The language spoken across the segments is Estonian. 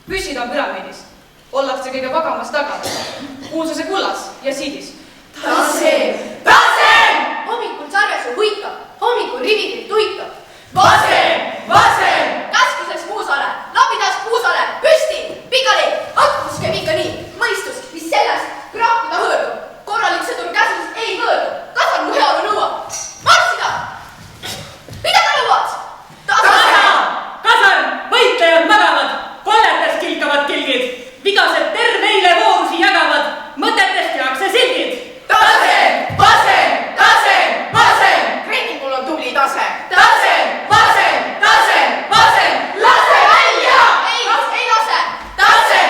Püsid on püramiidis. Ollakse kõige pagamas taga. Kuulsuse kullas ja siidis. Tasem! Hommikul sarvesel huikab, hommikul rividil tuikab. Vasem! Taskuses puusale, labidas puusale, püsti, pikali, akkus käib ikka nii. Mõistus, mis sellest, kraapida hõõrdub. Korralik sõdur käsus ei võõrdu. Kasar mu heaolu nõuab. Marssida! Mida ta nõuad? Kasar, võitlejad magavad, kolletes kilkavad kilgid, vigased terveile voorusi jagavad, mõtetest tehakse sildid. Tasem! Treeningul on tubli tase. Tasem! Lase välja! Ei lase! Tasem!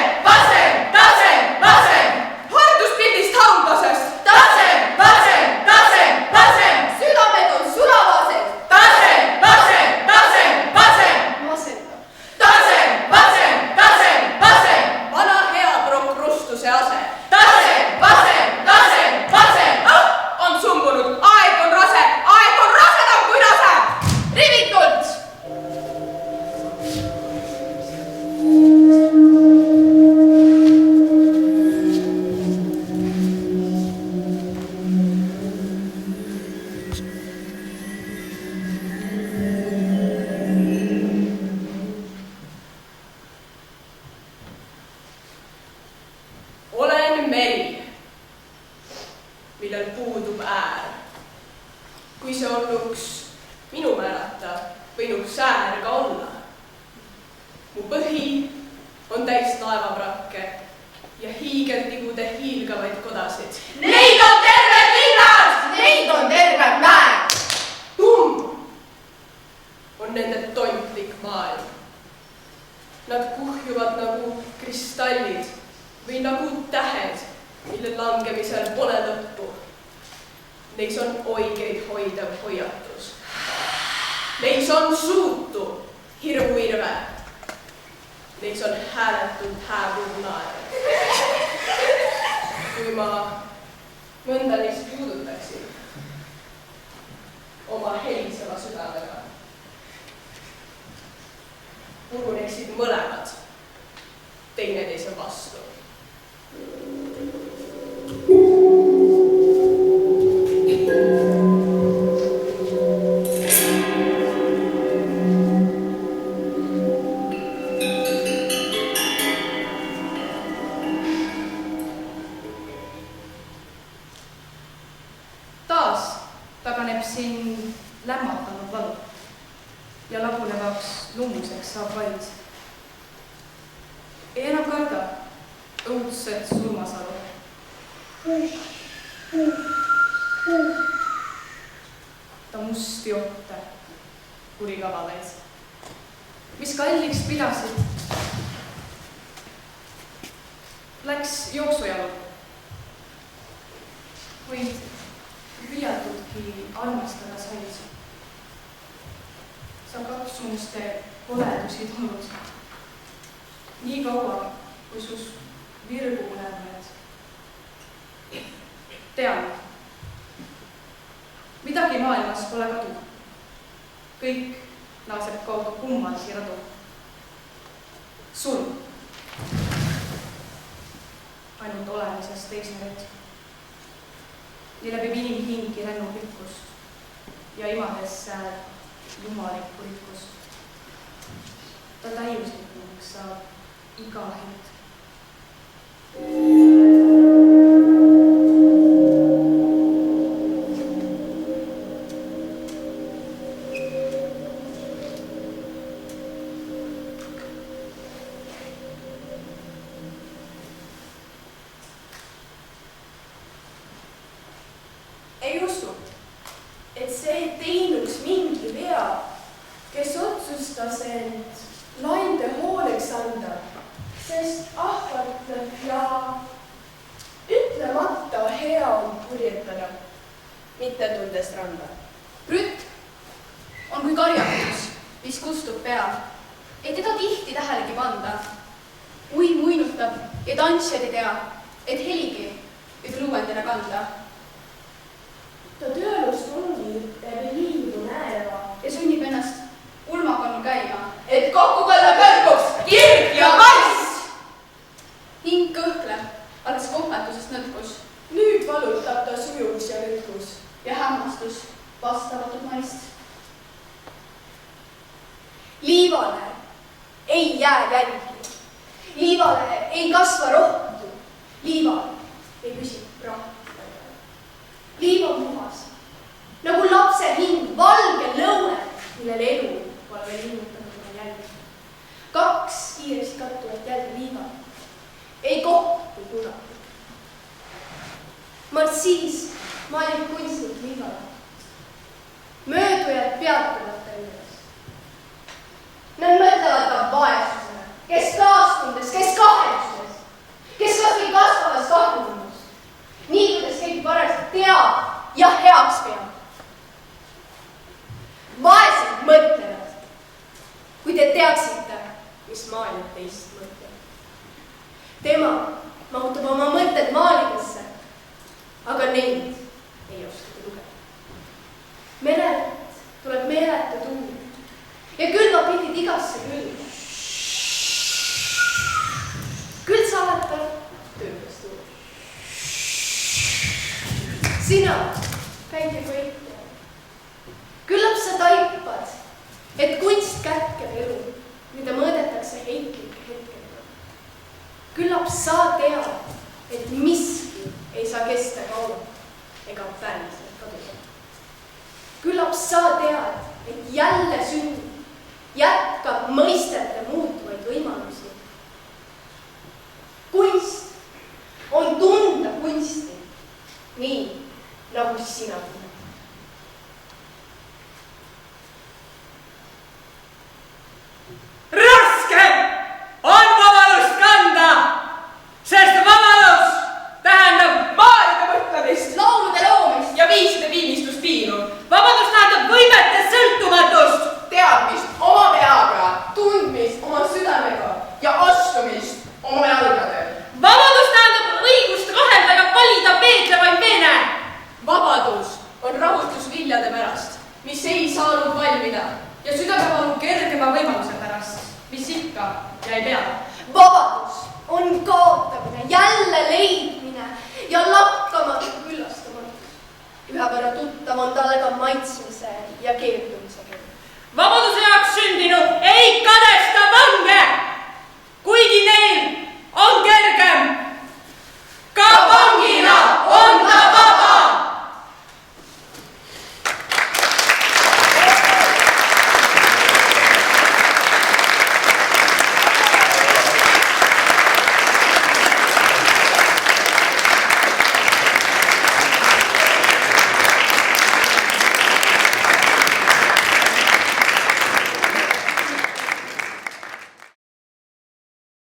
Harduspildist haudlasest. Tasem! Südamed on sulavased. Tasem! Vana hea prokrustuse ase. On sumbunud, aeg on rasedam kui rase. Rivitult! Olen meri, millel puudub äär. Kui see olnuks minu määrata, võinuks äär ka olla. Mu põhi on täis laevaprakke ja hiigeltigude hiilgavaid kodasid. Neid on terved linnad! Neid on terved mäed! Tumm on nende tontlik maailm. Nad kuhjuvad nagu kristallid või nagu tähed, mille langemisel pole lõppu. Neis on oikeid hoidev hoiatus. Neis on suutu hirmuirve. Neis on hääletult hääbuv naer. Kui ma mõnda neist puudutaksin oma heliseva südamega, puruneksid mõlemad teineteise vastu. Taas taganeb siin lämmatanud valu ja lagunevaks lummuseks saab vaid. Ei enam karda õudset surmasalu. Ta musti otte kurikavalaid, mis kalliks pidasid, läks jooksujalu, kuid hüljatudki armastada said. Sa katsumuste koledusi tulnud, nii kaua, kui sus virgu unelmed. Tean, midagi maailmas pole kadu. Kõik naaseb kaudu kummalisi radu. Sul ainult olemisest teisnerid. Nii läbib inimhingi rännupikkust ja imades sääb jumalikku rikkust. Ta täiuslikumaks saab iga hetk. Ei usu, et see teinuks mingi vea, kes otsustas end lainde hooleks anda, sest ahvatlev ja ütlemata hea on purjetada, mitte tundes randa. Rütt on kui karjatus, mis kustub pea, et teda tihti tähelegi panda. Ui muinutab ja tantsijad ei tea, et heligi võib luuendina kanda. Ta tööelust ongi läbi liidu näeva Ja sunnib ennast ulmakannu käima, et kokku kalla kõrguks kirg ja kass. alles kohmetusest nõtkus Nüüd valutab ta sujuvus ja rõtkus. ja hämmastus vastavatud naist. Liivale ei jää jälgi, liivale ei kasva rohtu, liival ei püsi rahva. Liiv on puhas, nagu lapse hing, valge lõune, millel elu pole veel linnutanud oma jälgi. Kaks kiiresti kattuvat jälgi liival ei kohtu kunagi. Marsiis maalib kunstnik liivale. Möödujad peatuvad ta juures. Nad mõtlevad ta vaesusele, kes kaastundes, kes kahetsuses, kes kas või kasvavas kahjumus. Nii, kuidas keegi parajasti teab ja heaks peab. Vaesed mõtlevad, kui te teaksite, mis maailm teist mõtleb. Tema mahutab oma mõtted maalidesse, aga neid ei oskagi lugeda. Merelt tuleb meeletu tuul ja külma pildid igasse küll. Küll saaletab töökas tuul. Sina, päikevõitja, küllap sa taipad, et kunst kätkeb elu, mida mõõdetakse heitlike hetkedega. Küllap sa tead, et miski ei saa kesta kaua ega päriselt kaduda. Küllap sa tead, et jälle sünnib, jätkab mõistete